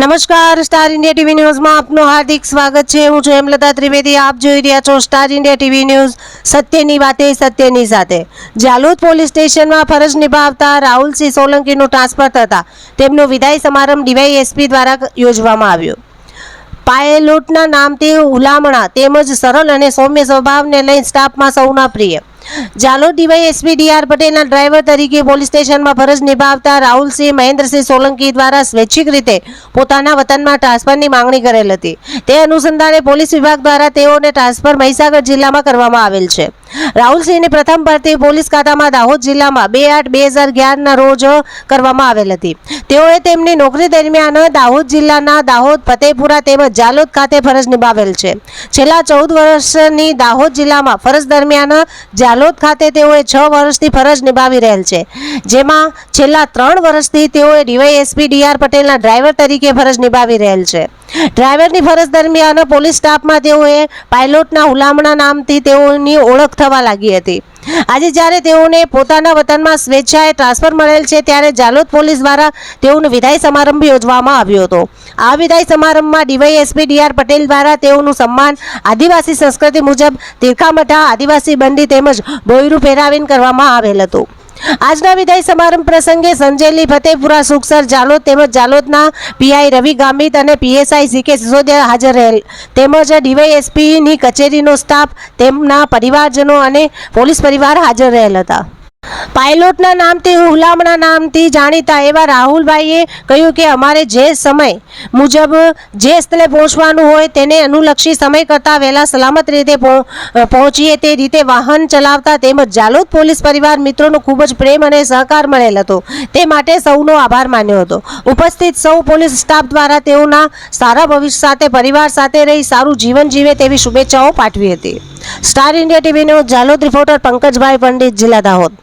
નમસ્કાર, star India TV ન્યૂઝમાં આપનું હાર્દિક સ્વાગત છે। હું છું હેમલતા ત્રિવેદી। આપ જોઈ રહ્યા છો સ્ટાર ઇન્ડિયા ટીવી ન્યૂઝ, સત્યની વાતે સત્યની સાથે। જાલોદ પોલીસ સ્ટેશનમાં ફરજ નિભાવતા રાહુલસિંહ સોલંકીનું ટ્રાન્સફર થતા તેમનો વિદાય સમારંભ ડીવાયએસપી દ્વારા યોજવામાં આવ્યો। પાયલોટના નામથી હુલામણા તેમજ સરળ અને સૌમ્ય સ્વભાવને લઈ સ્ટાફમાં સૌના પ્રિય। જાલોદ ડીવાયએસપી ડીઆર પટેલના ડ્રાઈવર તરીકે પોલીસ સ્ટેશનમાં ફરજ નિભાવતા રાહુલસિંહ મહેન્દ્રસિંહ સોલંકી દ્વારા સ્વૈચ્છિક રીતે પોતાના વતનમાં ટ્રાન્સફરની માંગણી કરેલ હતી। તે અનુસંધાને પોલીસ વિભાગ દ્વારા તેઓને ટ્રાન્સફર મહીસાગર જિલ્લામાં કરવામાં આવેલ છે। રાહુલસિંહની પ્રથમ ભરતી પોલીસ ખાતામાં દાહોદ જિલ્લામાં 2/8/2011ના રોજ કરવામાં આવેલ હતી। તેઓએ તેમની નોકરી દરમિયાન દાહોદ જિલ્લાના દાહોદ, ફતેપુરા તેમજ જાલોદ ખાતે ફરજ નિભાવેલ છે। છેલ્લા 14 વર્ષની દાહોદ જિલ્લામાં ફરજ દરમિયાન જાલોદ ખાતે તેઓએ 6 વર્ષથી ફરજ નિભાવી રહેલ છે, જેમાં છેલ્લા 3 વર્ષથી તેઓએ ડીવાયએસપી ડીઆર પટેલના ડ્રાઈવર તરીકે ફરજ નિભાવી રહેલ છે। ડ્રાઈવરની ફરજ દરમિયાન પોલીસ સ્ટાફમાં તેઓએ પાયલોટના હુલામણા નામથી તેઓની ઓળખ થવા લાગી હતી। આજે જ્યારે તેઓને પોતાના વતનમાં સ્વેચ્છાએ ટ્રાન્સફર મળેલ છે, ત્યારે જાલોદ પોલીસ દ્વારા તેઓનો વિદાય સમારંભ યોજવામાં આવ્યો હતો। આ વિદાય સમારંભમાં ડીવાયએસપી ડીઆર પટેલ દ્વારા તેઓનું સન્માન આદિવાસી સંસ્કૃતિ મુજબ તીરખામઠા, આદિવાસી બંડી તેમજ બોયરું પહેરાવીને કરવામાં આવેલ હતું। આજના વિદાય સમારંભ પ્રસંગે સંજેલી, ફતેપુરા, સુખસર, જાલોદ તેમજ જાલોદના પીઆઈ રવિ ગામિત અને પીએસઆઈ સીકે સિસોદિયા હાજર રહેલ તેમજ ડીવાયએસપીની કચેરીનો સ્ટાફ, તેમના પરિવારજનો અને પોલીસ પરિવાર હાજર રહેલ હતા। પાયલોટના નામથી હુલામણા નામથી જાણીતા એવા રાહુલભાઈએ કહ્યું કે અમારે જે સમય મુજબ જે સ્થળે પહોંચવાનું હોય તેને અનુલક્ષી સમય કરતાં વહેલા સલામત રીતે પહોંચીએ તે રીતે વાહન ચલાવતા તેમજ જાલોદ પોલીસ પરિવાર મિત્રોનો ખૂબ જ પ્રેમ અને સહકાર મળેલ હતો, તે માટે સૌનો આભાર માન્યો હતો। ઉપસ્થિત સૌ પોલીસ સ્ટાફ દ્વારા તેઓના સારા ભવિષ્ય સાથે પરિવાર સાથે રહી સારું જીવન જીવે તેવી શુભેચ્છાઓ પાઠવી હતી। સ્ટાર ઇન્ડિયા ટીવીનો જાલોદ રિપોર્ટર પંકજભાઈ પંડિત, જિલ્લા દાહોદ।